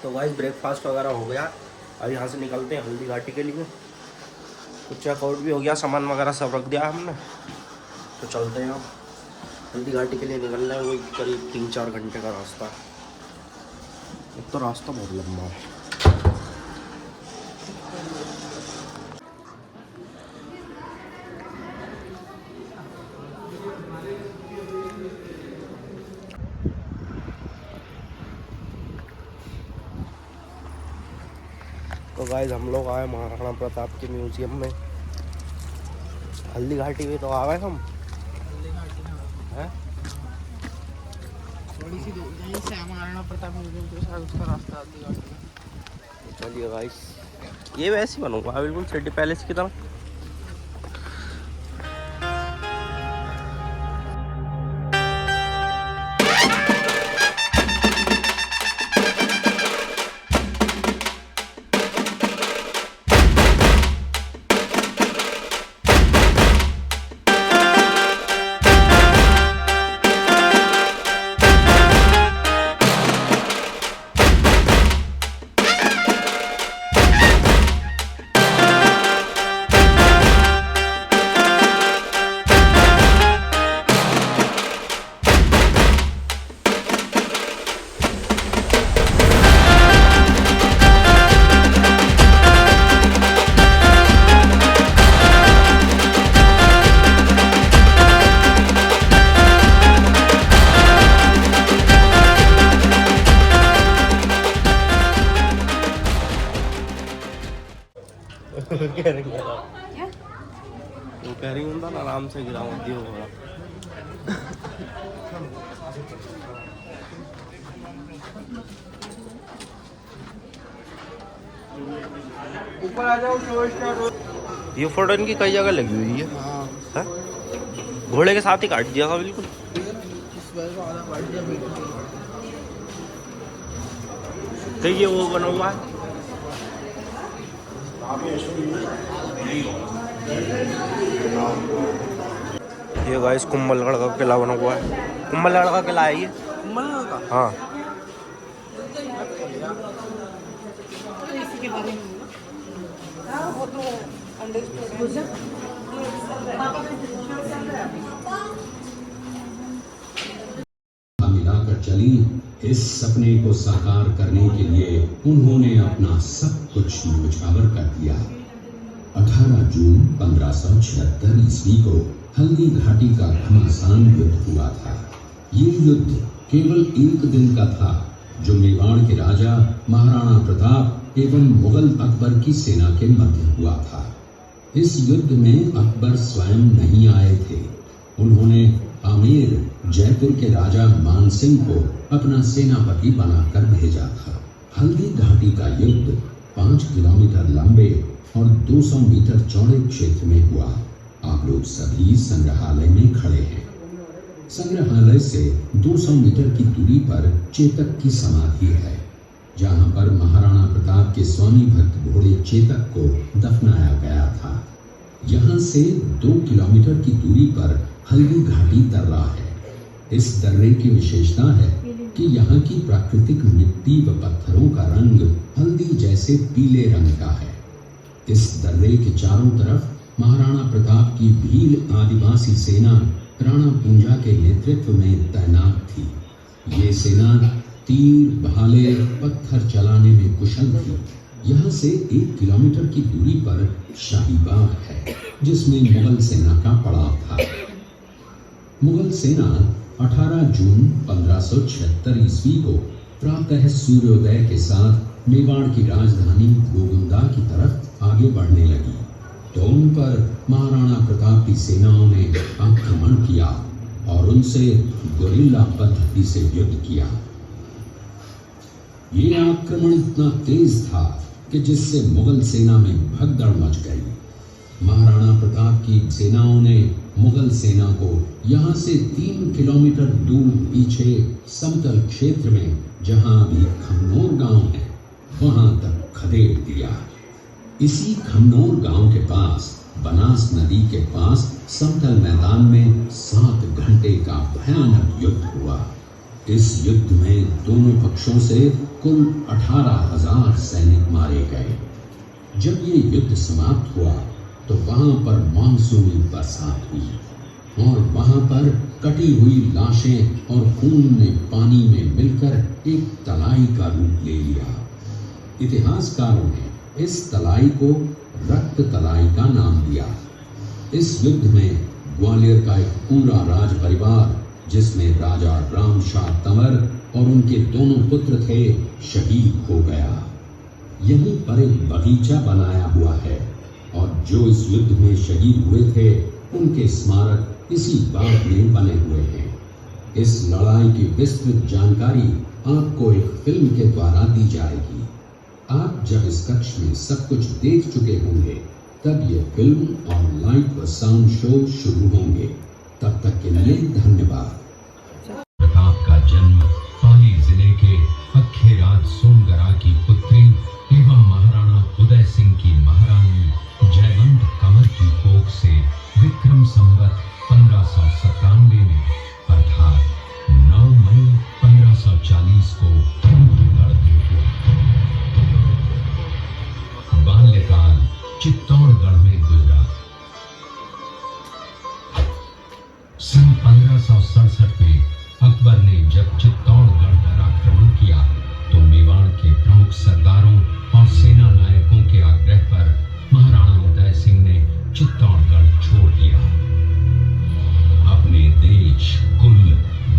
तो guys breakfast वगैरह हो गया। अब यहाँ से निकलते हैं हल्दी घाटी के लिए। तो चेकआउट भी हो गया, सामान वगैरह सब रख दिया हमने। तो चलते हैं अब हल्दी घाटी के लिए। निकलना है वही करीब 3-4 घंटे का रास्ता। एक तो रास्ता बहुत लंबा है। तो गाइस हम लोग आए महाराणा प्रताप के म्यूजियम में। हल्दी घाटी में तो आ गए हम। हैं? थोड़ी सी दूर यहीं से महाराणा प्रताप म्यूजियम के साथ उसका रास्ता हल्दी घाटी। चलिए गाइस, ये वैसे ही बनूंगा बिल्कुल सिटी पैलेस की तरह। कह रही हूँ ना आराम से गिराऊँ दियो होगा। ऊपर आ जाओ। ये फोटो इनकी कई जगह लगी हुई है। हाँ? घोड़े के साथ ही काट दिया था बिल्कुल। तो ये वो बना हुआ है। ये गाइस कुंभलगढ़ का किला बना हुआ है। कुंभलगढ़ का किला है ये। कुंभलगढ़ का? हाँ। इसी के बारे में वो तो मिलाकर चली। इस सपने को साकार करने के लिए उन्होंने अपना सब कुछ न्योछावर कर दिया। 18 जून 1576 ईस्वी को हल्दी घाटी का घमासान युद्ध हुआ था। ये युद्ध केवल एक दिन का था, जो मेवाड़ के राजा महाराणा प्रताप एवं मुगल अकबर की सेना के मध्य हुआ था। इस युद्ध में अकबर स्वयं नहीं आए थे। उन्होंने आमेर जयपुर के राजा मानसिंह को अपना सेनापति बनाकर भेजा था। हल्दी घाटी का युद्ध 5 किलोमीटर लंबे और 200 मीटर चौड़े क्षेत्र में हुआ। आप लोग सभी संग्रहालय में खड़े हैं। संग्रहालय से 200 मीटर की दूरी पर चेतक की समाधि है, जहां पर महाराणा प्रताप के स्वामी भक्त घोड़े चेतक को दफनाया गया था। यहां से 2 किलोमीटर की दूरी पर हल्दी घाटी दर्रा है। इस दर्रे की विशेषता है कि यहाँ की प्राकृतिक मिट्टी व पत्थरों का रंग हल्दी जैसे पीले रंग का है। इस दर्रे के चारों तरफ महाराणा प्रताप की भील आदिवासी सेना राणा पूंजा के नेतृत्व में तैनात थी। ये सेना तीर, भाले, पत्थर चलाने में कुशल थी। यहाँ से 1 किलोमीटर की दूरी पर शाही बाग है, जिसमें मुगल सेना का पड़ाव था। मुगल सेना 18 जून 1576 ईस्वी को प्रातः सूर्योदय के साथ मेवाड़ की राजधानी गोगुंदा की तरफ आगे बढ़ने लगी, तो उन पर महाराणा प्रताप की सेनाओं ने आक्रमण किया और उनसे गोरिल्ला पद्धति से युद्ध किया। ये आक्रमण इतना तेज था कि जिससे मुगल सेना में भगदड़ मच गई। महाराणा प्रताप की सेनाओं ने मुगल सेना को यहाँ से 3 किलोमीटर दूर पीछे समतल क्षेत्र में, जहाँ अभी खमनोर गांव है, वहां तक खदेड़ दिया। इसी खमनोर गांव के पास बनास नदी के पास समतल मैदान में 7 घंटे का भयानक युद्ध हुआ। इस युद्ध में दोनों पक्षों से कुल 18,000 सैनिक मारे गए। जब ये युद्ध समाप्त हुआ तो वहां पर मानसूनी बरसात हुई और वहां पर कटी हुई लाशें और खून ने पानी में मिलकर एक तलाई का रूप ले लिया। इतिहासकारों ने इस तलाई को रक्त तलाई का नाम दिया। इस युद्ध में ग्वालियर का एक पूरा राज परिवार, जिसमें राजा रामशाह तंवर और उनके दोनों पुत्र थे, शहीद हो गया। यहीं पर एक बगीचा बनाया हुआ है और जो इस युद्ध में शहीद हुए थे उनके स्मारक इसी बाग में बने हुए हैं। इस लड़ाई की विस्तृत जानकारी आपको एक फिल्म के द्वारा दी जाएगी। आप जब इस कक्ष में सब कुछ देख चुके होंगे तब ये फिल्म और लाइट व साउंड शो शुरू होंगे। तब तक के लिए धन्यवाद। प्रताप का जन्म पाली जिले के अखेराज सोनगरा की पुत्री एवं महाराणा उदय सिंह की महारानी जयवंत कंवर की कोख से विक्रम संवत 1597 में अर्थात 9 मई 1540 को चित्तौड़गढ़ में हुआ। बाल्यकाल चित्तौड़गढ़ में गुजरा। सन 1567 में अकबर ने जब चित्तौड़गढ़ पर आक्रमण किया तो मेवाड़ के प्रमुख सरदारों और सेना नायकों के आग्रह पर महाराणा उदय सिंह ने चित्तौड़गढ़ छोड़ दिया। अपने देश, कुल,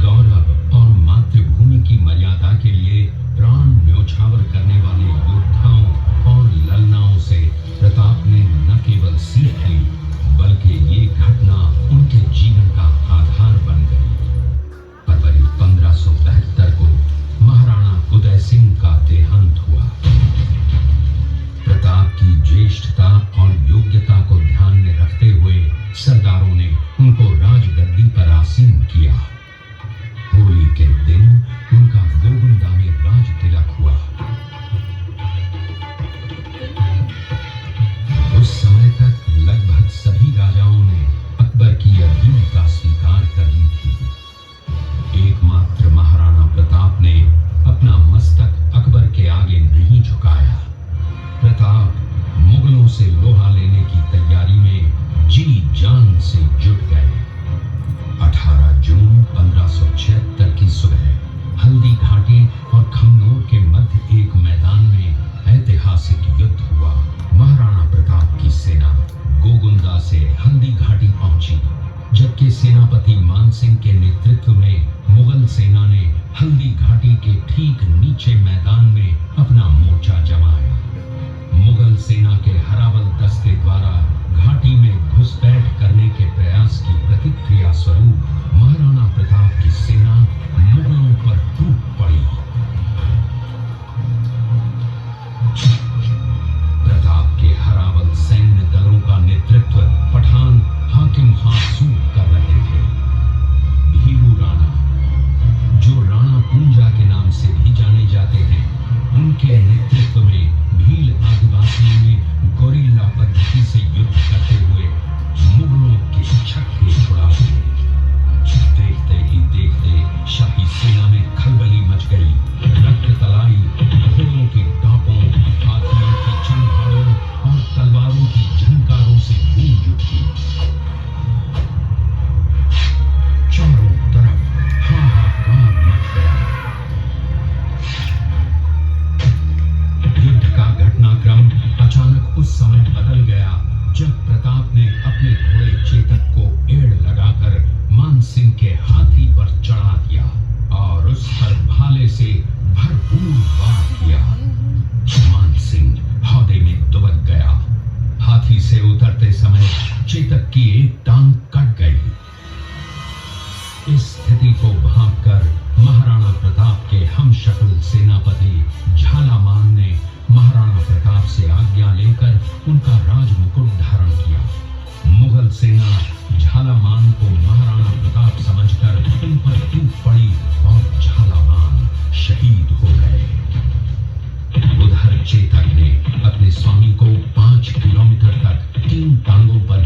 गौरव और मातृभूमि की मर्यादा के लिए प्राण न्योछावर करने वाले योद्धाओं और ललनाओं से प्रताप ने न केवल सीख ली बल्कि ये घटना उनके जीवन का आधार बन गई। फरवरी 1572 को महाराणा उदय सिंह का देहांत हुआ। प्रताप की ज्येष्ठता और योग्यता को ध्यान में रखते हुए सरदारों ने उनको राजगद्दी पर आसीन किया। होली के दिन उनका गोविंदा में राज तिलक हुआ। उस समय तक लगभग सभी राजाओं ने अकबर की अपील का स्वीकार कर ली थी। एकमात्र महाराणा प्रताप ने अपना मस्तक अकबर के आगे नहीं झुकाया। प्रताप मुगलों से लोहा लेने की तैयारी में जी जान से जुट गए। 18 जून 1576 की सुबह हल्दी घाटी और खमनोर के मध्य एक मैदान में ऐतिहासिक युद्ध हुआ। महाराणा प्रताप की सेना गोगुंदा से हल्दी घाटी पहुंची, जबकि सेनापति मानसिंह के नेतृत्व में मुगल सेना ने हल्दी घाटी के ठीक नीचे मैदान में अपना मोर्चा जमाया। मुगल सेना के हरावल दस्ते द्वारा घाटी में घुसपैठ करने के प्रयास की प्रतिक्रिया स्वरूप महाराणा प्रताप की सेना मुगलों पर टूट पड़ी। प्रताप के हरावल सैन्य दलों का नेतृत्व पठान हाकिम हासूर कर रहे थे। भीरू राणा, जो राणा पूंजा के नाम से भी जाने जाते हैं, उनके नेतृत्व में भील आदिवासियों ने गोरिल्ला पद्धति से युद्ध करते हुए मुगलों के छक्के छुड़ा दिए। देखते ही देखते शाही सेना में खलबली मच गई। रक्त तलाई घोड़ों के टापों, हाथियों की चंगारों और तलवारों की झंकारों से गूंज उठी। चारों तरफ हाहाकार मच गया। युद्ध का घटनाक्रम अचानक उस समय बदल गया जब प्रताप ने अपने घोड़े चेतक को एड़ लगाकर मानसिंह के हाथी पर चढ़ा दिया और उस पर भाले से भरपूर वार किया। मानसिंह हौदे में दुबक गया। हाथी से उतरते समय चेतक की एक टांग कट गई। इस स्थिति को भांपकर महाराणा प्रताप के हमशक्ल सेनापति झालामान ने महाराणा प्रताप से आज्ञा लेकर उनका राजमुकुट धारण किया। मुगल सेना झालामान को महाराणा प्रताप समझकर उन पर टूट पड़ी और झालामान शहीद हो गए। उधर चेतक ने अपने स्वामी को 5 किलोमीटर तक 3 टांगों पर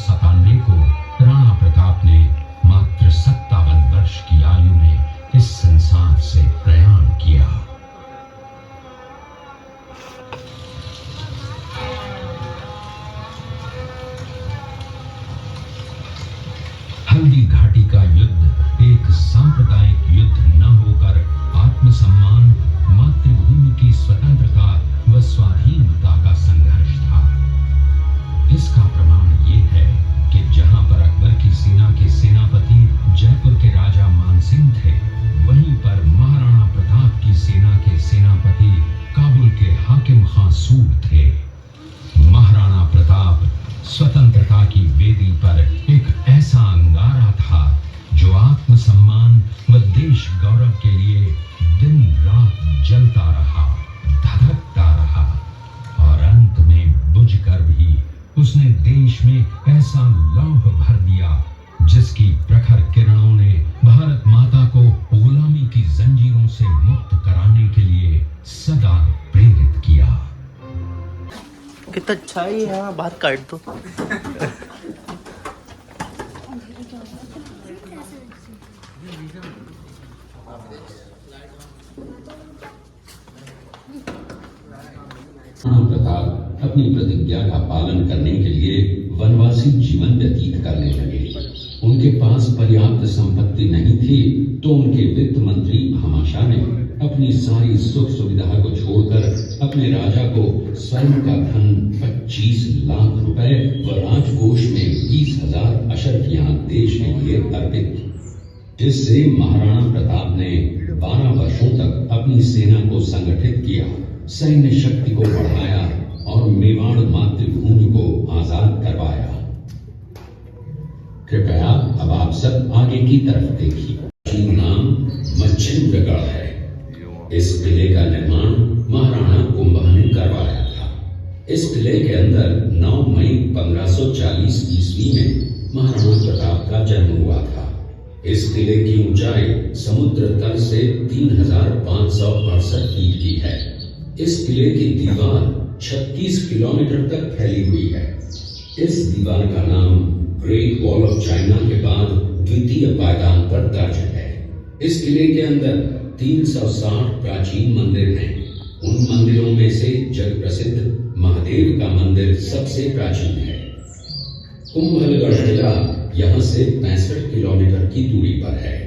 1997 को राणा प्रताप ने मात्र 57 वर्ष की आयु में इस संसार से प्रयाण किया। हल्दी घाटी का युद्ध एक सांप्रदायिक युद्ध न होकर आत्मसम्मान, मातृभूमि की स्वतंत्रता व स्वाधीनता का संघर्ष था। इसका प्रमाण ये है कि जहां पर अकबर की सेना के सेनापति जयपुर के राजा मानसिंह थे, वहीं पर महाराणा प्रताप की सेना के सेनापति काबुल के हाकिम खां सूर थे। महाराणा प्रताप स्वतंत्रता की वेदी पर एक ऐसा अंगारा था जो आत्मसम्मान व देश गौरव के लिए दिन रात जलता रहा, धधकता रहा और अंत में बुझकर भी उसने देश में ऐसा लौह भर दिया जिसकी प्रखर किरणों ने भारत माता को गुलामी की जंजीरों से मुक्त कराने के लिए सदा प्रेरित किया। कितना अच्छा है यहाँ, बात काट दो। राणा प्रताप अपनी प्रतिज्ञा का पालन करने के लिए वनवासी जीवन व्यतीत करने लगे। उनके पास पर्याप्त संपत्ति नहीं थी तो उनके वित्त मंत्री भामाशाह ने अपनी सारी सुख सुविधा को छोड़कर अपने राजा को स्वयं का धन 25 लाख रुपए व राजकोष में 20,000 अशर्फियां देश के लिए अर्पित की। इससे महाराणा प्रताप ने 12 वर्षों तक अपनी सेना को संगठित किया, सैन्य शक्ति को बढ़ाया और मेवाड़ मातृभूमि को आजाद करवाया। कृपया अब आप सब आगे की तरफ देखिए। नाम मच्छिंद्रगढ़ है। इस किले का निर्माण महाराणा कुंभा ने करवाया था। इस किले के अंदर 9 मई 1540 ईस्वी में महाराणा प्रताप का जन्म हुआ था। इस किले की ऊंचाई समुद्र तल से 3568 फीट की है। इस किले की दीवार 36 किलोमीटर तक फैली हुई है। इस दीवार का नाम ग्रेट वॉल ऑफ चाइना के बाद द्वितीय पायदान पर दर्ज है। इस किले के अंदर 360 प्राचीन मंदिर हैं। उन मंदिरों में से जग प्रसिद्ध महादेव का मंदिर सबसे प्राचीन है। कुंभलगढ़ किला यहाँ से 65 किलोमीटर की दूरी पर है।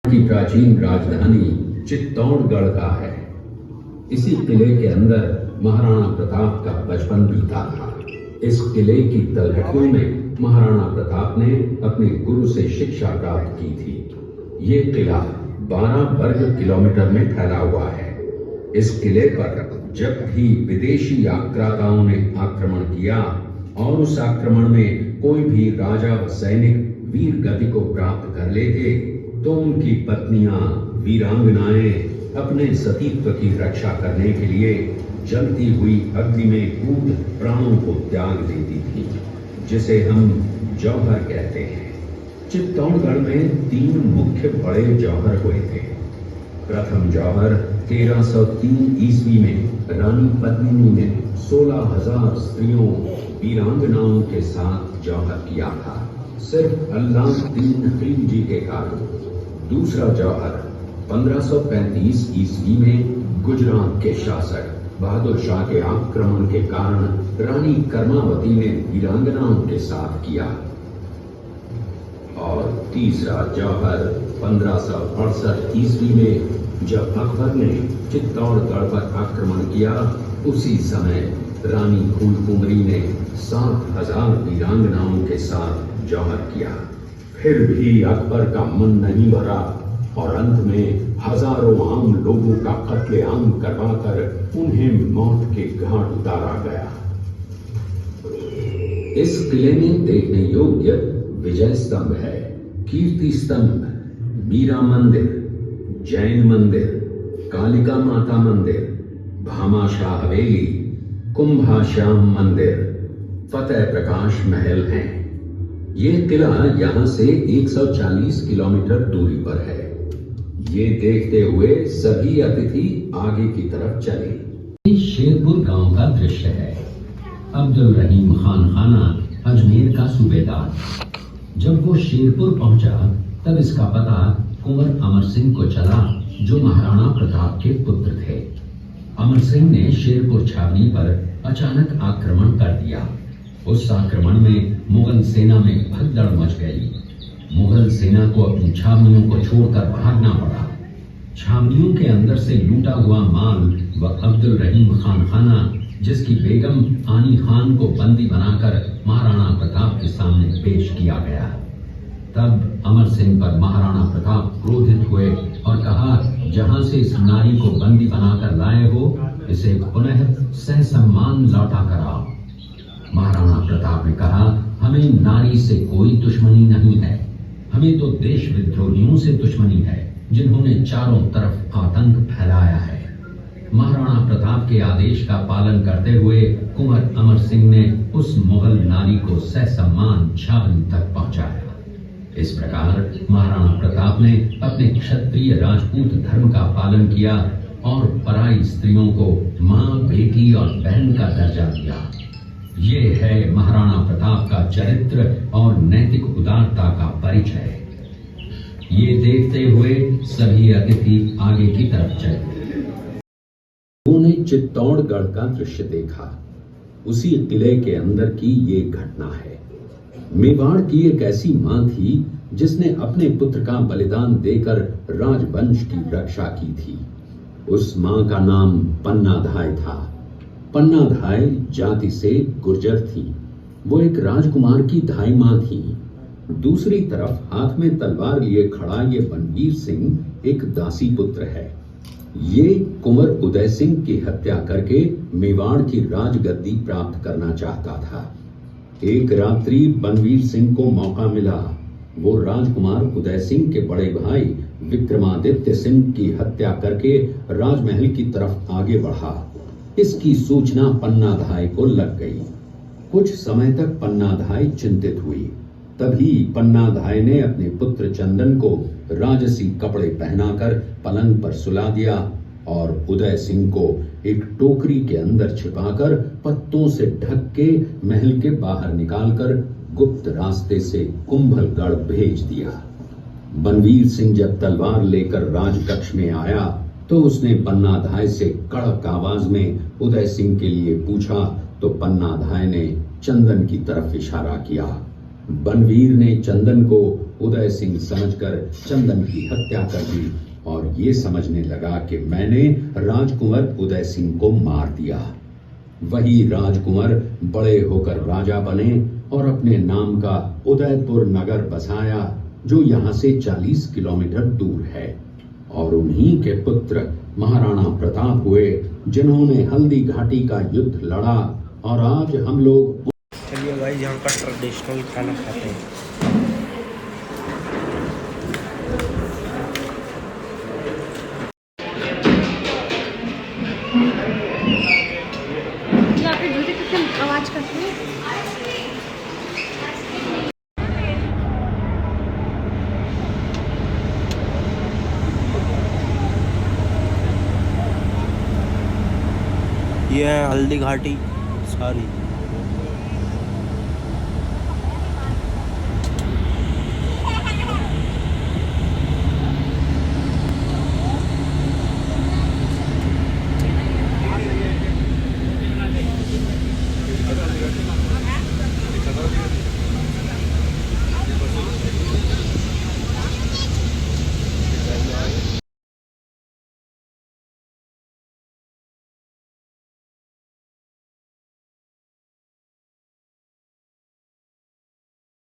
की प्राचीन राजधानी चित्तौड़गढ़ का है। इसी किले के अंदर महाराणा प्रताप का बचपन बीता था। इस किले की तलहटियों में महाराणा प्रताप ने अपने गुरु से शिक्षा प्राप्त की थी। ये किला 12 वर्ग किलोमीटर में फैला हुआ है। इस किले पर जब भी विदेशी आक्राताओं ने आक्रमण किया और उस आक्रमण में कोई भी राजा व सैनिक वीर गति को प्राप्त कर लेते तो उनकी पत्नियां वीरांगनाएं अपने सतीत्व की रक्षा करने के लिए जलती हुई अग्नि में कूद प्राणों को त्याग देती थी, जिसे हम जौहर कहते हैं। चित्तौड़गढ़ में 3 मुख्य बड़े जौहर हुए थे। प्रथम जौहर 1303 ईस्वी में रानी पद्मिनी ने 16,000 स्त्रियों वीरांगनाओं के साथ जौहर किया था, सिर्फ अल्लाउद्दीन खिलजी के कारण। दूसरा जौहर 1535 ईस्वी में गुजरात के शासक बहादुर शाह के आक्रमण के कारण रानी कर्मावती ने वीरांगनाओं के साथ किया। और तीसरा जौहर 1568 ईस्वी में जब अकबर ने चित्तौड़गढ़ पर आक्रमण किया, उसी समय रानी फूलकुमरी ने 7,000 वीरांगनाओं के साथ जौहर किया। फिर भी अकबर का मन नहीं भरा और अंत में हजारों आम लोगों का कत्लेआम करवाकर उन्हें मौत के घाट उतारा गया। इस किले में देखने योग्य विजय स्तंभ है, कीर्ति स्तंभ, मीरा मंदिर, जैन मंदिर, कालिका माता मंदिर, भामाशाह हवेली, कुंभाश्याम मंदिर, फतेह प्रकाश महल हैं। ये किला यहाँ से 140 किलोमीटर दूरी पर है। ये देखते हुए सभी अतिथि आगे की तरफ चले। शेरपुर गांव का दृश्य है। अब्दुल रहीम खान खाना अजमेर का सूबेदार। जब वो शेरपुर पहुंचा तब इसका पता कुंवर अमर सिंह को चला, जो महाराणा प्रताप के पुत्र थे। अमर सिंह ने शेरपुर छावनी पर अचानक आक्रमण कर दिया। उस आक्रमण में मुगल सेना में भगदड़ मच गई। मुगल सेना को अपनी छावनियों को छोड़कर भागना पड़ा। छावनियों के अंदर से लूटा हुआ माल व अब्दुल रहीम खान खाना, जिसकी बेगम आनी खान को बंदी बनाकर महाराणा प्रताप के सामने पेश किया गया। तब अमर सिंह पर महाराणा प्रताप क्रोधित हुए और कहा, जहां से इस नारी को बंदी बनाकर लाए हो, इसे पुनः सहसम्मान लौटा कर आओ। महाराणा प्रताप ने कहा, हमें नारी से कोई दुश्मनी नहीं है, हमें तो देश विद्रोहियों से दुश्मनी है, जिन्होंने चारों तरफ आतंक फैलाया है। महाराणा प्रताप के आदेश का पालन करते हुए कुंवर अमर सिंह ने उस मुगल नारी को सहसम्मान छावनी तक पहुंचाया। इस प्रकार महाराणा प्रताप ने अपने क्षत्रिय राजपूत धर्म का पालन किया और पराई स्त्रियों को माँ, बेटी और बहन का दर्जा दिया। ये है महाराणा प्रताप का चरित्र और नैतिक उदारता का परिचय। ये देखते हुए सभी अतिथि आगे की तरफ चले। उन्होंने चित्तौड़गढ़ का दृश्य देखा। उसी किले के अंदर की ये घटना है। मेवाड़ की एक ऐसी मां थी जिसने अपने पुत्र का बलिदान देकर राजवंश की रक्षा की थी। उस मां का नाम पन्नाधाय था। पन्नाधाय जाति से गुर्जर थी। वो एक राजकुमार की धाई मां थी। दूसरी तरफ हाथ में तलवार लिए खड़ा ये बनवीर सिंह एक दासी पुत्र है। ये कुंवर उदय सिंह की हत्या करके मेवाड़ की राजगद्दी प्राप्त करना चाहता था। एक रात्रि बनवीर सिंह को मौका मिला। वो राजकुमार उदय सिंह के बड़े भाई विक्रमादित्य सिंह की हत्या करके राजमहल की तरफ आगे बढ़ा। इसकी सूचना पन्नाधाय को लग गई। कुछ समय तक पन्नाधाय चिंतित हुई। तभी पन्नाधाय ने अपने पुत्र चंदन को राजसी कपड़े पहनाकर पलंग पर सुला दिया और उदय सिंह को एक टोकरी के अंदर छिपाकर पत्तों से ढक के महल के बाहर निकालकर गुप्त रास्ते से कुंभलगढ़ भेज दिया। बनवीर सिंह जब तलवार लेकर राजकक्ष में आया तो उसने पन्नाधाय से कड़क आवाज में उदय सिंह के लिए पूछा, तो पन्नाधाय ने चंदन की तरफ इशारा किया। बनवीर ने चंदन को उदय सिंह समझकर चंदन की हत्या कर दी और ये समझने लगा कि मैंने राजकुंवर उदय सिंह को मार दिया। वही राजकुंवर बड़े होकर राजा बने और अपने नाम का उदयपुर नगर बसाया, जो यहाँ से 40 किलोमीटर दूर है। और उन्हीं के पुत्र महाराणा प्रताप हुए, जिन्होंने हल्दी घाटी का युद्ध लड़ा। और आज हम लोग चलिए भाई यहाँ का ट्रेडिशनल खाना खाते हैं। यहाँ पे जूते कितने आवाज करते हैं। ये है हल्दी घाटी सारी।